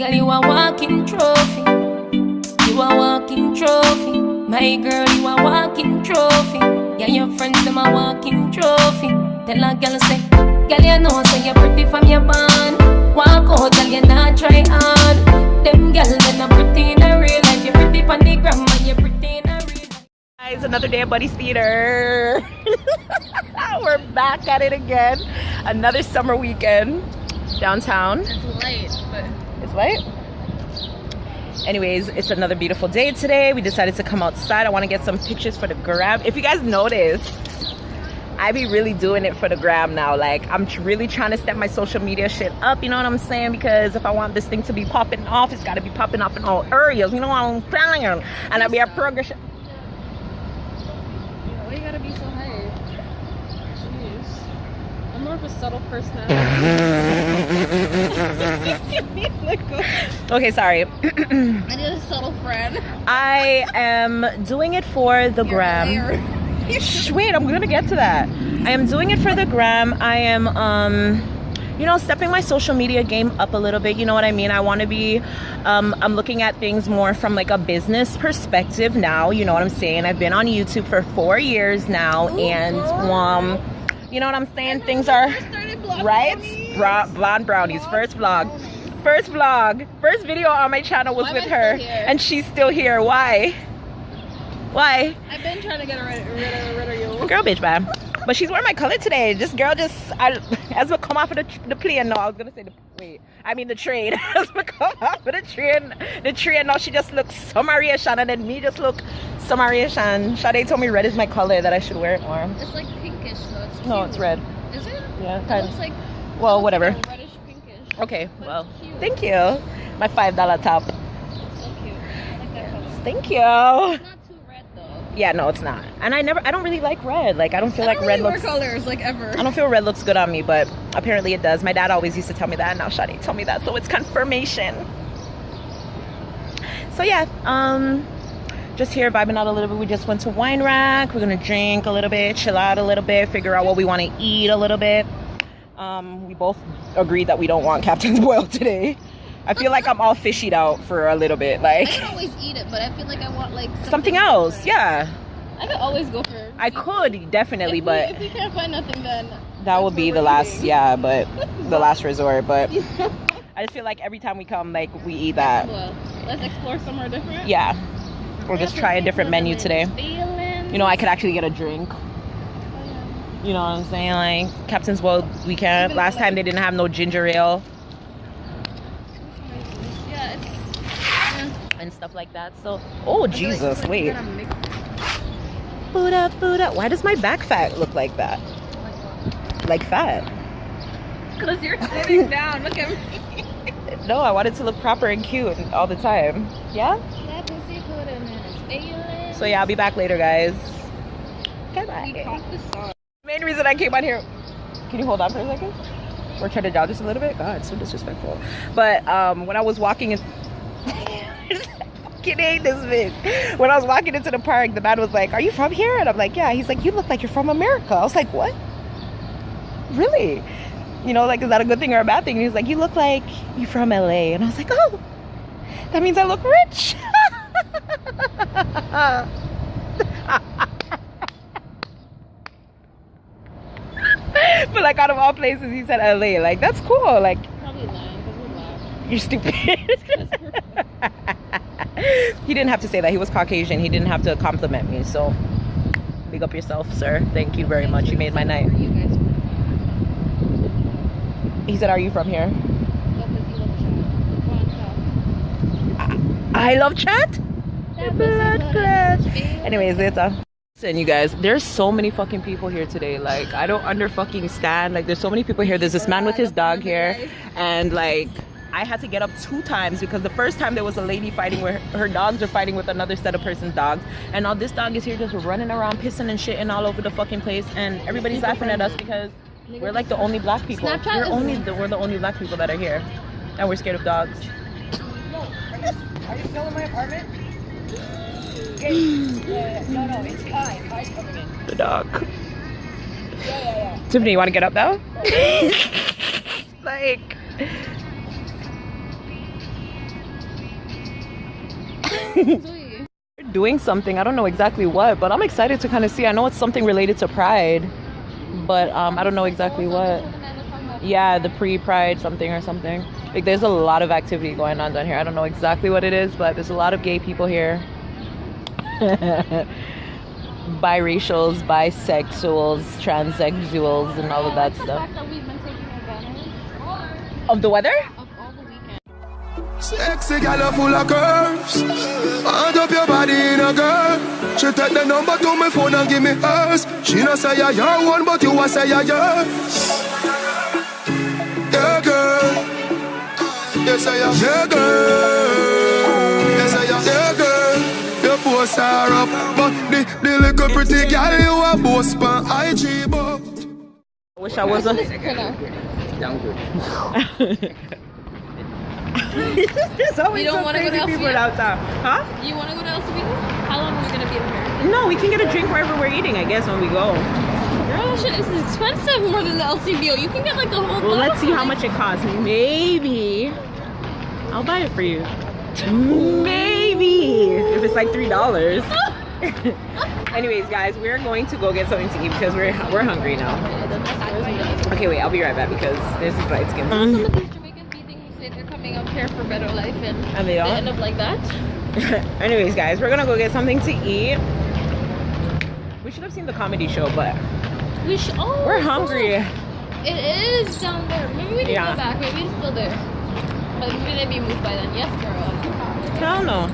Girl, you a walking trophy. You a walking trophy. My girl, you a walking trophy. Yeah, your friends, them a walking trophy. Tell a girl say, girl, you know say you're pretty from your band. Walk out, girl, you not try hard. Them girls, they not pretty in the real life. You're pretty on the gram, and you're pretty in the real life. Guys, another day at Buddy's Theater. We're back at it again. Another summer weekend downtown. It's light, but It's light. Anyways, it's another beautiful day today. We decided to come outside. I want to get some pictures for the gram. If you guys notice, I be really doing it for the gram now. Like, I'm really trying to step my social media shit up, you know what I'm saying? Because if I want this thing to be popping off, it's got to be popping off in all areas, you know what I'm saying? And I'll be a progression. why you gotta be so high? Jeez. I'm more of a subtle personality. Okay, sorry. I need a subtle friend. I am doing it for the gram. Wait, I'm gonna get to that. I am doing it for the gram. I am you know, stepping my social media game up a little bit, you know what I mean? I want to be I'm looking at things more from like a business perspective now, you know what I'm saying? I've been on YouTube for 4 years now. Ooh, and you know what I'm saying? Things are right. Blonde brownies. First vlog, first video on my channel was with her, and she's still here. Why? I've been trying to get rid of you. Girl, bitch, man. But she's wearing my color today. This girl as we come off of the plane. No, I was gonna say the train. As we come off of the train. Now she just looks summarization, and then me just look summarization. Sade told me red is my color, that I should wear it more. It's like pinkish though. It's cute. No, it's red. Is it? Yeah, It kind looks like. Well, whatever. Like reddish pinkish. Okay, But well, it's cute. thank you. My $5 top. It's so cute. I like that color. Thank you. It's not too red though. Yeah, no, it's not. And I don't really like red. Like, I don't feel like I don't red really looks. wear colors like ever. I don't feel red looks good on me, but apparently it does. My dad always used to tell me that, and now Shadi told me that, so it's confirmation. So yeah, just here vibing out a little bit. We just went to Wine Rack. We're gonna drink a little bit, chill out a little bit, figure out what we want to eat a little bit. We both agreed that we don't want Captain's Boil today. I feel like I'm all fishied out for a little bit. Like, I can always eat it, but I feel like I want like something else. different. Yeah, I could always go for. I could definitely, If we can't find nothing, then that would be the last. eating. Yeah, but the last resort. But I just feel like every time we come, like, we eat that. Well, let's explore somewhere different. Yeah, or just try a different menu today. You know, I could actually get a drink. You know what I'm saying? Like, Captain's Boil, we can't. Last time they didn't have no ginger ale Yeah, and stuff like that. So, oh Jesus, wait. Buddha. Why does my back fat look like that? Like fat? because you're sitting down. Look at me. No, I want it to look proper and cute all the time. Yeah? So yeah, I'll be back later, guys. We Goodbye. caught this song. Main reason I came on here. Can you hold on for a second? Or turn it down just a little bit? God, so disrespectful. But when I was walking in fucking hate this bitch. When I was walking into the park, the man was like, "Are you from here?" And I'm like, "Yeah." He's like, "You look like you're from America." I was like, "What? Really? You know, like, is that a good thing or a bad thing?" And he was like, "You look like you're from LA." And I was like, "Oh, that means I look rich." But like, out of all places, he said LA. Like, that's cool. Like, Probably lying because we laugh. you're stupid. He didn't have to say that. He was Caucasian. He didn't have to compliment me. So, big up yourself, sir. Thank you very much. You made my night. Where you guys from? He said, "Are you from here?" What does he look like? I love chat. Anyways, later. Listen, you guys, there's so many fucking people here today. Like, I don't fucking stand. Like, there's so many people here. There's this man with his dog here, and like, I had to get up 2 times because the first time there was a lady fighting where her dogs are fighting with another set of person's dogs, and now this dog is here just running around, pissing and shitting all over the fucking place, and everybody's laughing at us because we're like the only black people. We're the only black people that are here, and we're scared of dogs. Are you still in my apartment? No, it's Kai. Kai's coming in. The dog. Yeah. Tiffany, you want to get up now? Like, Zoe. They're doing something. I don't know exactly what, but I'm excited to kind of see. I know it's something related to Pride, but I don't know exactly what. Yeah, the pre-Pride something or something. Like there's a lot of activity going on down here. I don't know exactly what it is, but there's a lot of gay people here. Biracials, bisexuals, transsexuals, and all of that stuff. Of the weather? Sexy gal full of curves. Hand up your body in a girl. She take the number to my phone and give me hers. She no say you're your one, but you a say you're yours. Yeah, girl. Yes, I am. Yeah, girl. Yes, I am. Yeah, girl. You post her up, but the little pretty gal you a boast pan IG, but I wish I wasn't. There's always You don't some wanna go crazy to people LCBO? outside. Huh? You want to go to LCB? How long are we gonna be in here? No, we can get a drink wherever we're eating, I guess, when we go. Girl, shit, this is expensive more than the LCBO. You can get like the whole. Well, let's bottle see for, how like, much it costs. Maybe I'll buy it for you. Maybe if it's like $3. Anyways, guys, we're going to go get something to eat because we're hungry now. Okay, wait, I'll be right back because there's this light skin. Some of these Jamaicans be thinking say they're coming up here for better life and they don't? end up like that. Anyways, guys, we're gonna go get something to eat. We should have seen the comedy show, but We should. Oh, we're hungry. It is down there. Maybe we can Yeah. go back. Maybe it's still there. But we didn't be moved by then. Yes, girl. Hell no.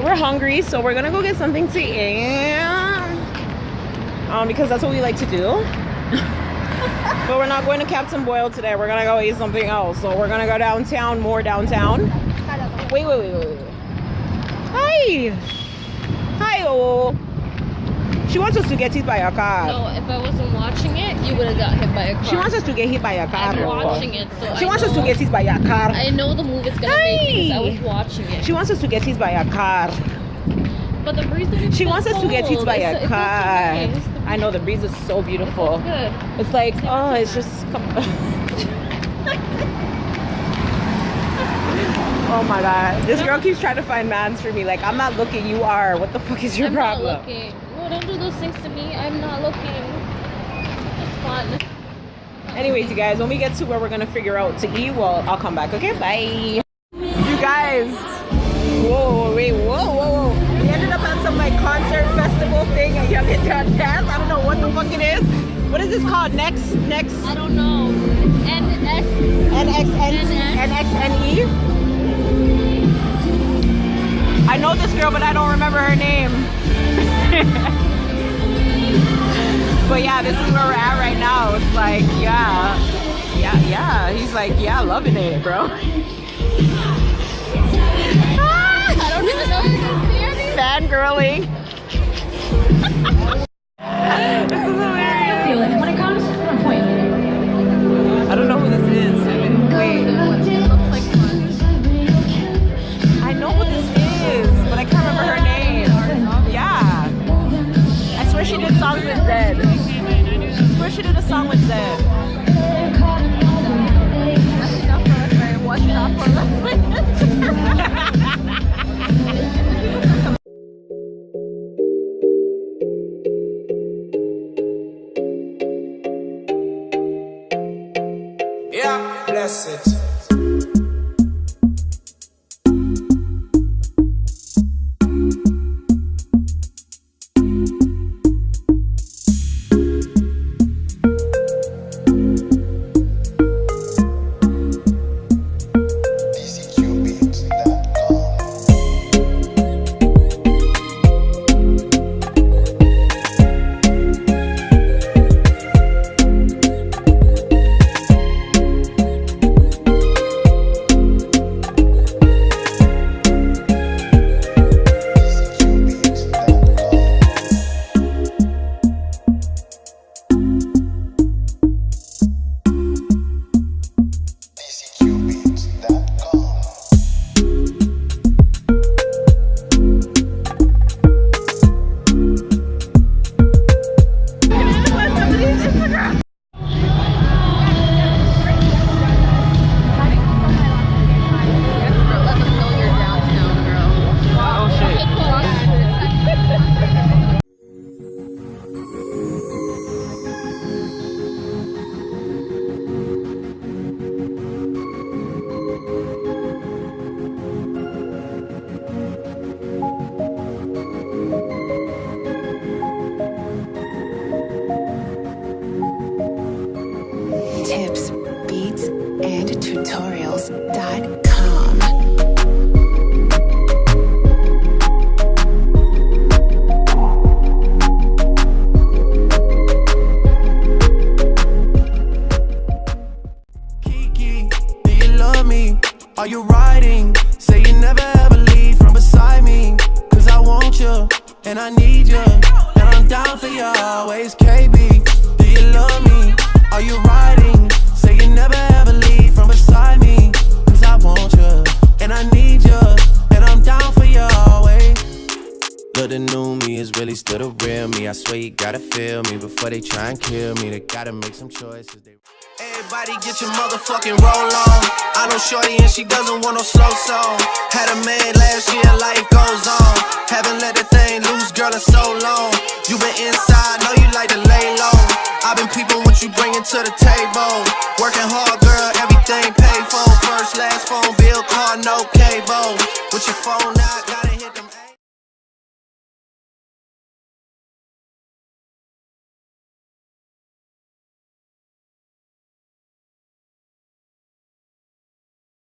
We're hungry, so we're gonna go get something to eat. Because that's what we like to do. But we're not going to Captain Boyle today. We're gonna go eat something else. So we're gonna go downtown, more downtown. Wait. Hi. Hi, oh. She wants us to get hit by a car. No, if I wasn't watching it, you would have got hit by a car. She wants us to get hit by a car. I'm watching it, so She I wants us to know- get hit by a car. I know the move it's gonna make because I was watching it. She wants us to get hit by a car. But the breeze is She wants us to get hit cold. by It a feels so car. nice. I know the breeze is so beautiful. Good. It's like, oh, it's just. Oh my god. This girl keeps trying to find mans for me. Like, I'm not looking, you are. What the fuck is your I'm problem? not looking. No, don't do those things to me. I'm not looking. It's fun. Anyways, you guys, when we get to where we're gonna figure out to eat, well, I'll come back. Okay, bye. You guys. Whoa. We ended up at some like concert festival thing at Young and Jazz. I don't know what the fuck it is. What is this called? Next. I don't know. NXNE. I know this girl, but I don't remember her name. But yeah, this is where we're at right now. It's like, yeah. He's like, yeah, loving it, bro. I don't even know if you can see anything. Fangirling. This is hilarious. When it comes to the point. I don't know who this is. Wait. It looks like fun. I know who this is, but I can't remember her name. Yeah. I swear she did songs with Zed. I swear she did a song with Zed. What's up for yeah, bless it. for you always. KB, do you love me? Are you riding? Say you never ever leave from beside me. Cause I want you, and I need you, and I'm down for you always. Look, the new me is really still the real me. I swear you gotta feel me before they try and kill me. They gotta make some choices. Everybody get your motherfucking roll on. I know shorty and she doesn't want no slow song. Had a man last year, life goes on. Haven't let that thing loose, girl, in so long. You been inside, know you like to lay low. I've been peeping what you bringing to the table. Working hard, girl, everything paid for. First, last phone bill, car, no cable. With your phone out, got it.